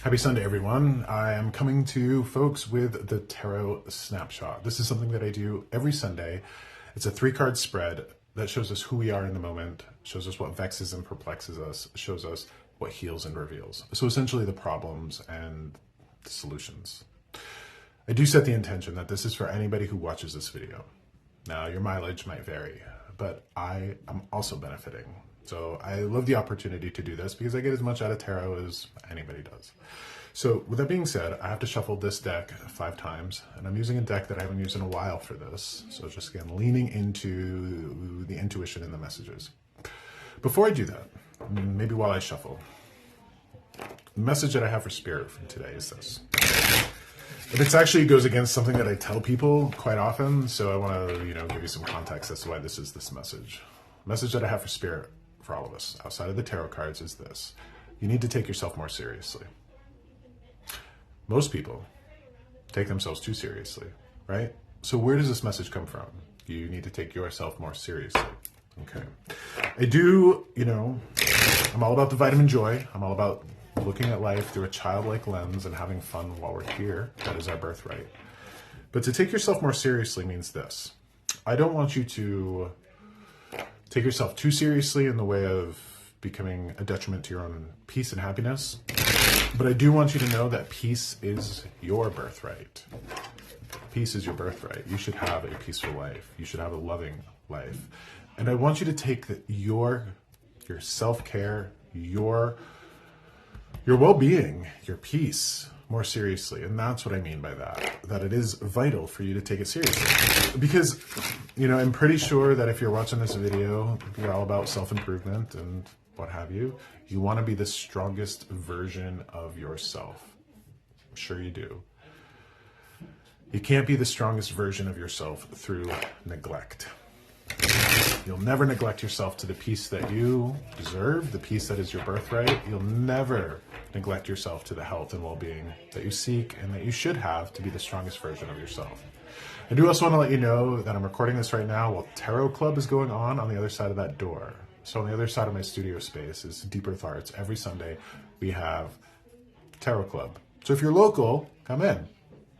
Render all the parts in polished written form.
Happy Sunday, everyone. I am coming to you, folks, with the Tarot Snapshot. This is something that I do every Sunday. It's a 3-card spread that shows us who we are in the moment, shows us what vexes and perplexes us, shows us what heals and reveals. So essentially the problems and the solutions. I do set the intention that this is for anybody who watches this video. Now, your mileage might vary, but I am also benefiting. So I love the opportunity to do this because I get as much out of tarot as anybody does. So with that being said, I have to shuffle this deck 5 times, and I'm using a deck that I haven't used in a while for this. So just again, leaning into the intuition and the messages. Before I do that, maybe while I shuffle, the message that I have for Spirit from today is this. It actually goes against something that I tell people quite often, so I want to, give you some context as to why this is this message. The message that I have for Spirit, for all of us, outside of the tarot cards, is this. You need to take yourself more seriously. Most people take themselves too seriously, right? So where does this message come from? You need to take yourself more seriously. Okay. I do, I'm all about the vitamin joy. I'm all about looking at life through a childlike lens and having fun while we're here. That is our birthright. But to take yourself more seriously means this. I don't want you to take yourself too seriously in the way of becoming a detriment to your own peace and happiness. But I do want you to know that peace is your birthright. Peace is your birthright. You should have a peaceful life. You should have a loving life. And I want you to take your self-care, your well-being, your peace more seriously. And that's what I mean by that it is vital for you to take it seriously. Because, I'm pretty sure that if you're watching this video, you're all about self-improvement and what have you. You want to be the strongest version of yourself. I'm sure you do. You can't be the strongest version of yourself through neglect. You'll never neglect yourself to the peace that you deserve, the peace that is your birthright. You'll never neglect yourself to the health and well-being that you seek and that you should have to be the strongest version of yourself. I do also want to let you know that I'm recording this right now while Tarot Club is going on the other side of that door. So on the other side of my studio space is Deep Earth Arts. Every Sunday we have Tarot Club. So if you're local, come in,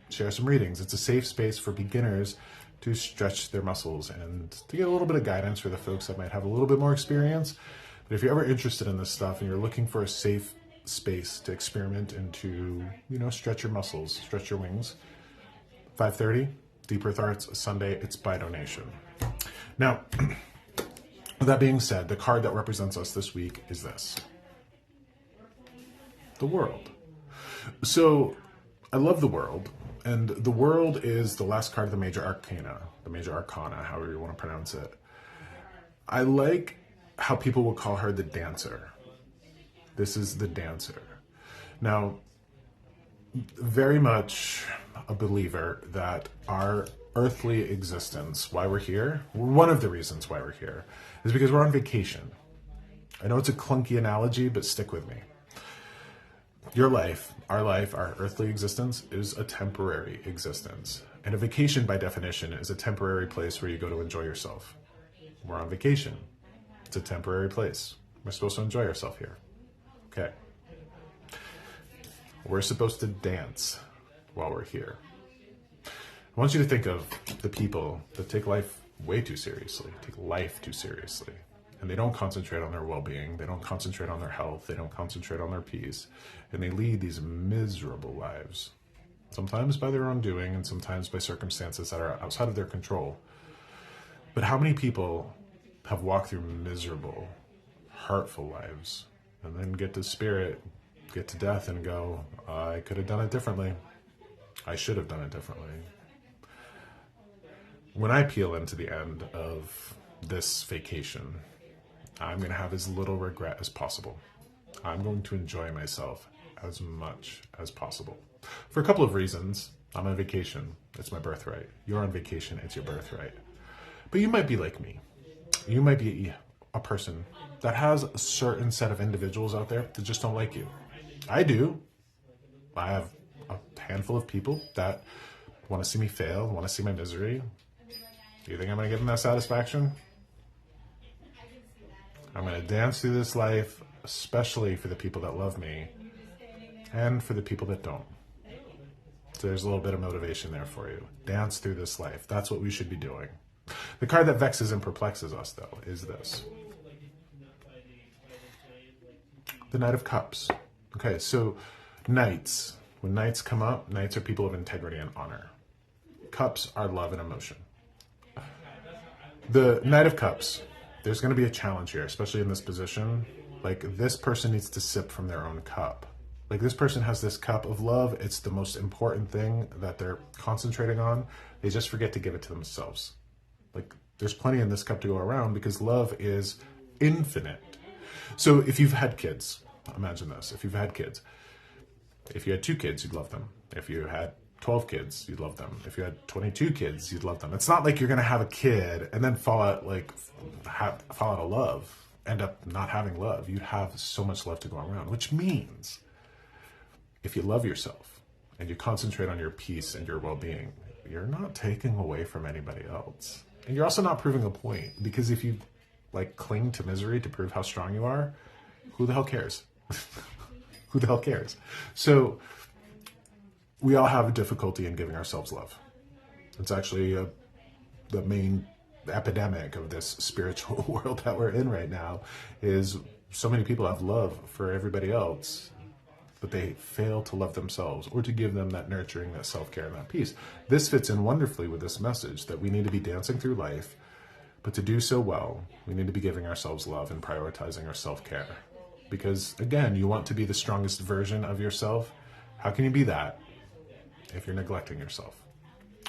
share some readings. It's a safe space for beginners to stretch their muscles and to get a little bit of guidance for the folks that might have a little bit more experience. But if you're ever interested in this stuff and you're looking for a safe space to experiment and to, stretch your muscles, stretch your wings, 5:30, Deep Earth Arts, Sunday, it's by donation. Now, with that being said, the card that represents us this week is this. The World. So, I love the World. And the World is the last card of the Major Arcana, however you want to pronounce it. I like how people will call her the Dancer. This is the Dancer. Now, very much a believer that our earthly existence, why we're here, one of the reasons why we're here, is because we're on vacation. I know it's a clunky analogy, but stick with me. Your life, our earthly existence is a temporary existence. And a vacation, by definition, is a temporary place where you go to enjoy yourself. We're on vacation. It's a temporary place. We're supposed to enjoy ourselves here. Okay. We're supposed to dance while we're here. I want you to think of the people that take life way too seriously, take life too seriously. And they don't concentrate on their well-being. They don't concentrate on their health. They don't concentrate on their peace. And they lead these miserable lives, sometimes by their own doing and sometimes by circumstances that are outside of their control. But how many people have walked through miserable, hurtful lives and then get to Spirit, get to death and go, I could have done it differently. I should have done it differently. When I peel into the end of this vacation, I'm going to have as little regret as possible. I'm going to enjoy myself as much as possible. For a couple of reasons. I'm on vacation. It's my birthright. You're on vacation. It's your birthright. But you might be like me. You might be a person that has a certain set of individuals out there that just don't like you. I do. I have a handful of people that want to see me fail, want to see my misery. Do you think I'm going to give them that satisfaction? I'm going to dance through this life, especially for the people that love me, and for the people that don't. So there's a little bit of motivation there for you. Dance through this life. That's what we should be doing. The card that vexes and perplexes us, though, is this. The Knight of Cups. Okay, so knights. When knights come up, knights are people of integrity and honor. Cups are love and emotion. The Knight of Cups. There's going to be a challenge here, especially in this position. Like, this person needs to sip from their own cup. Like, this person has this cup of love. It's the most important thing that they're concentrating on. They just forget to give it to themselves. Like, there's plenty in this cup to go around because love is infinite. So if you've had kids, imagine this. If you've had kids, if you had 2 kids, you'd love them. If you had 12 kids, you'd love them. If you had 22 kids, you'd love them. It's not like you're going to have a kid and then fall out of love, end up not having love. You'd have so much love to go around, which means if you love yourself and you concentrate on your peace and your well-being, you're not taking away from anybody else. And you're also not proving a point, because if you like cling to misery to prove how strong you are, who the hell cares? Who the hell cares? So we all have a difficulty in giving ourselves love. It's actually the main epidemic of this spiritual world that we're in right now, is so many people have love for everybody else, but they fail to love themselves or to give them that nurturing, that self-care, and that peace. This fits in wonderfully with this message that we need to be dancing through life, but to do so well, we need to be giving ourselves love and prioritizing our self-care. Because again, you want to be the strongest version of yourself. How can you be that if you're neglecting yourself?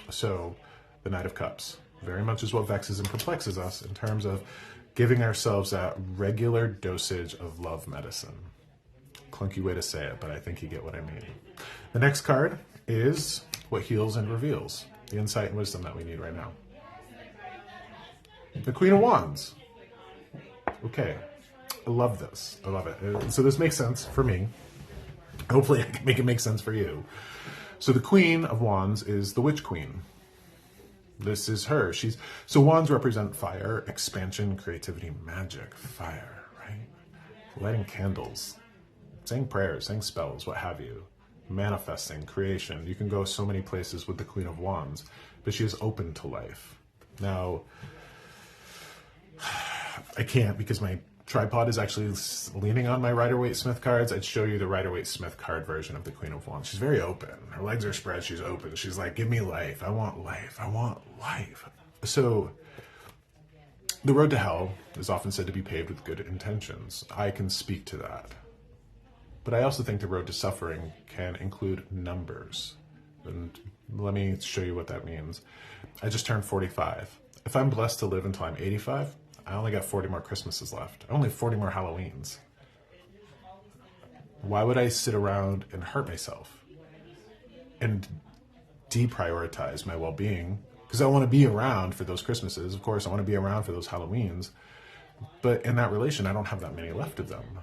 So the Knight of Cups very much is what vexes and perplexes us in terms of giving ourselves that regular dosage of love medicine. Clunky way to say it, but I think you get what I mean. The next card is what heals and reveals, the insight and wisdom that we need right now. The Queen of Wands. Okay, I love this. I love it. So this makes sense for me. Hopefully I can make it make sense for you. So the Queen of Wands is the Witch Queen. This is her. So wands represent fire, expansion, creativity, magic, fire, right? Lighting candles, saying prayers, saying spells, what have you. Manifesting, creation. You can go so many places with the Queen of Wands, but she is open to life. Now, I can't because my tripod is actually leaning on my Rider-Waite-Smith cards. I'd show you the Rider-Waite-Smith card version of the Queen of Wands. She's very open. Her legs are spread. She's open. She's like, give me life. I want life. I want life. So the road to hell is often said to be paved with good intentions. I can speak to that. But I also think the road to suffering can include numbers. And let me show you what that means. I just turned 45. If I'm blessed to live until I'm 85, I only got 40 more Christmases left. I only have 40 more Halloweens. Why would I sit around and hurt myself and deprioritize my well-being? Because I want to be around for those Christmases. Of course, I want to be around for those Halloweens. But in that relation, I don't have that many left of them.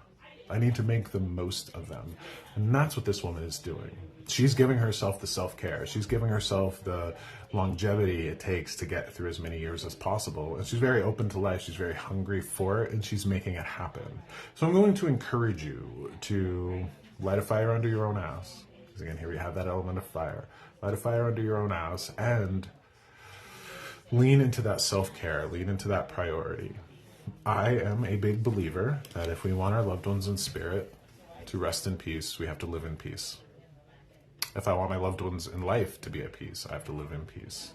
I need to make the most of them. And that's what this woman is doing. She's giving herself the self-care. She's giving herself the longevity it takes to get through as many years as possible. And she's very open to life. She's very hungry for it, and she's making it happen. So I'm going to encourage you to light a fire under your own ass. Because again, here we have that element of fire. Light a fire under your own ass and lean into that self-care, lean into that priority. I am a big believer that if we want our loved ones in spirit to rest in peace, we have to live in peace. If I want my loved ones in life to be at peace, I have to live in peace.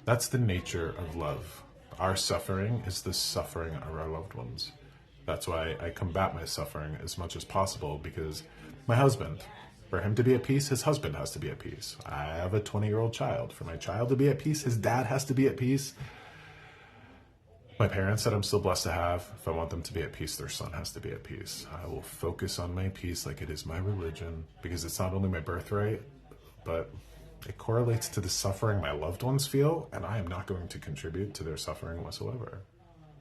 That's the nature of love. Our suffering is the suffering of our loved ones. That's why I combat my suffering as much as possible, because my husband, for him to be at peace, his husband has to be at peace. I have a 20-year-old child. For my child to be at peace, his dad has to be at peace. My parents that I'm still blessed to have, if I want them to be at peace, their son has to be at peace. I will focus on my peace like it is my religion, because it's not only my birthright, but it correlates to the suffering my loved ones feel, and I am not going to contribute to their suffering whatsoever.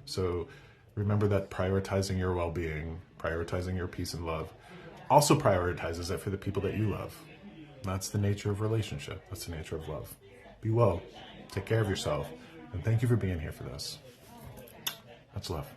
So remember that prioritizing your well-being, prioritizing your peace and love, also prioritizes it for the people that you love. That's the nature of relationship. That's the nature of love. Be well, take care of yourself, and thank you for being here for this. Much love.